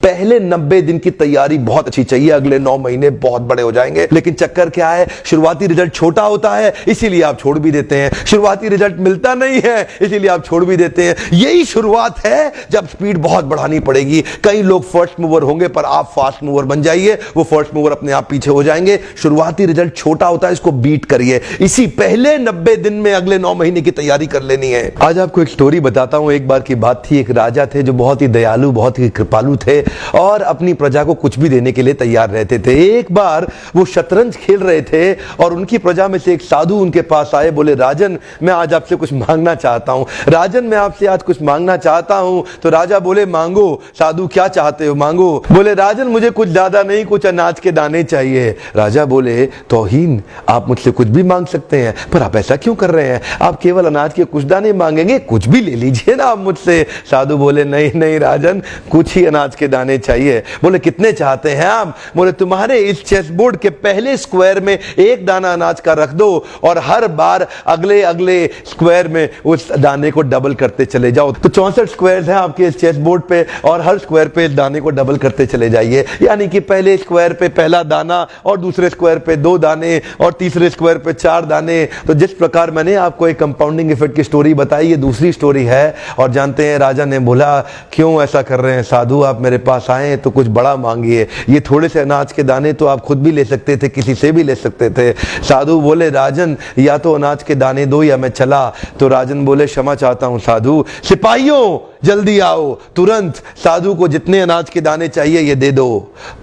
पहले 90 दिन की तैयारी बहुत अच्छी चाहिए, अगले 9 महीने बहुत बड़े हो जाएंगे। लेकिन चक्कर क्या है, शुरुआती रिजल्ट छोटा होता है, इसीलिए आप छोड़ भी देते हैं। शुरुआती रिजल्ट मिलता नहीं है, इसीलिए आप छोड़ भी देते हैं। यही शुरुआत है जब स्पीड बहुत बढ़ानी पड़ेगी। कई लोग फर्स्ट मूवर होंगे, पर आप फास्ट मूवर बन जाइए, वो फर्स्ट मूवर अपने आप पीछे हो जाएंगे। शुरुआती रिजल्ट छोटा होता है, इसको बीट करिए। इसी पहले 90 दिन में अगले 9 महीने की तैयारी कर लेनी है। आज आपको एक स्टोरी बताता हूं। एक बार की बात थी, एक राजा थे जो बहुत ही दयालु, बहुत ही कृपालु थे और अपनी प्रजा को कुछ भी देने के लिए तैयार रहते थे। एक बार वो शतरंज खेल रहे थे और उनकी प्रजा में से एक साधु उनके पास आए। बोले, राजन मैं आज आपसे कुछ मांगना चाहता हूं। राजन मैं आपसे आज कुछ मांगना चाहता हूं। तो राजा बोले, मांगो। साधु, क्या चाहते हो, मांगो। बोले, राजन मुझे कुछ ज्यादा नहीं, कुछ अनाज के दाने चाहिए। राजा बोले, तौहीन, आप मुझसे कुछ भी मांग सकते हैं, पर आप ऐसा क्यों कर रहे हैं? आप केवल अनाज के कुछ दाने मांगेंगे, कुछ भी ले लीजिए ना आप मुझसे। साधु बोले, नहीं नहीं राजन, कुछ ही अनाज के दाने चाहिए। बोले, कितने चाहते हैं आप? बोले, तुम्हारे इस चेस बोर्ड के पहले स्क्वायर में एक दाना अनाज का रख दो और हर बार अगले अगले स्क्वायर में उस दाने को डबल करते चले जाओ। तो 64 स्क्वायर्स हैं आपके इस चेस बोर्ड पे और हर स्क्वायर पे इस दाने को डबल करते चले जाइए। यानी कि पहले स्क्वायर पे पहला दाना और दूसरे स्क्वायर पे 2 दाने और तीसरे स्क्वायर पे 4 दाने। तो जिस प्रकार मैंने आपको एक कंपाउंडिंग इफेक्ट की स्टोरी बताई, ये दूसरी स्टोरी है। और जानते हैं, राजा ने बोला, क्यों ऐसा कर रहे हैं साधु, आप मेरे पास आए तो कुछ बड़ा मांगिए। ये थोड़े से अनाज के दाने तो आप खुद भी ले सकते थे, किसी से भी ले सकते थे। साधु बोले, राजन या तो अनाज के दाने दो या मैं चला। तो राजन बोले, क्षमा चाहता हूं साधु, सिपाहियों जल्दी आओ तुरंत, साधु को जितने अनाज के दाने चाहिए ये दे दो।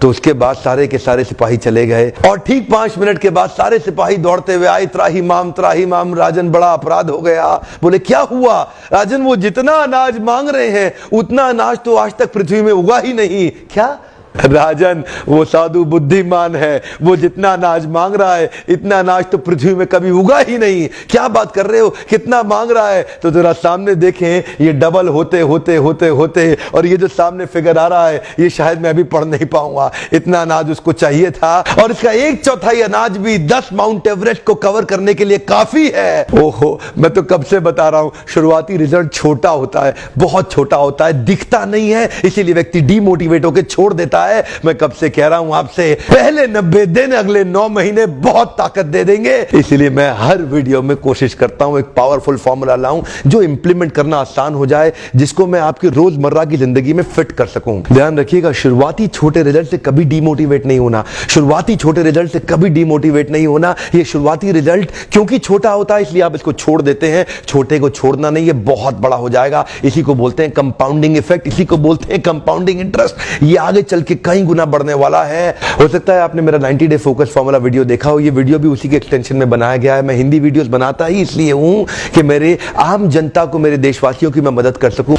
तो उसके बाद सारे के सारे सिपाही चले गए और ठीक 5 मिनट के बाद सारे सिपाही दौड़ते हुए आए, त्राहिमाम। राजन, बड़ा अपराध हो गया। बोले, क्या हुआ? राजन, वो जितना अनाज मांग रहे हैं उतना अनाज तो आज तक पृथ्वी में उगा ही नहीं। क्या? राजन, वो साधु बुद्धिमान है, वो जितना अनाज मांग रहा है इतना अनाज तो पृथ्वी में कभी उगा ही नहीं। क्या बात कर रहे हो, कितना मांग रहा है? तो जरा सामने देखें, ये डबल होते होते होते होते और ये जो सामने फिगर आ रहा है ये शायद मैं अभी पढ़ नहीं पाऊंगा। इतना अनाज उसको चाहिए था और इसका 1/4 अनाज भी 10 माउंट एवरेस्ट को कवर करने के लिए काफी है। ओहो, मैं तो कब से बता रहा हूं, शुरुआती रिजल्ट छोटा होता है, बहुत छोटा होता है, दिखता नहीं है, इसीलिए व्यक्ति डीमोटिवेट होकर छोड़ देता है। मैं कब से कह रहा हूं आपसे, पहले 90 दिन अगले 9 महीने बहुत ताकत दे देंगे। इसलिए मैं हर वीडियो में कोशिश करता हूं एक पावरफुल फॉर्मूला लाऊं जो इंप्लीमेंट करना आसान हो जाए, जिसको मैं आपकी रोजमर्रा की जिंदगी में फिट कर सकूं। ध्यान रखिएगा, शुरुआती छोटे रिजल्ट से कभी डीमोटिवेट नहीं होना। शुरुआती छोटे रिजल्ट से कभी डीमोटिवेट नहीं होना। ये शुरुआती रिजल्ट क्योंकि छोटा होता है इसलिए आप इसको छोड़ देते हैं। छोटे को छोड़ना नहीं, ये बहुत बड़ा हो जाएगा। इसी को बोलते हैं कंपाउंडिंग इफेक्ट, इसी को बोलते हैं कंपाउंडिंग इंटरेस्ट। ये आगे चल के कई गुना बढ़ने वाला है। हो सकता है आपने मेरा 90 डे फोकस फार्मूला वीडियो देखा हो। ये वीडियो भी उसी के एक्सटेंशन में बनाया गया है। मैं हिंदी वीडियोस बनाता ही इसलिए हूं कि मेरे आम जनता को, मेरे देशवासियों की मैं मदद कर सकूं।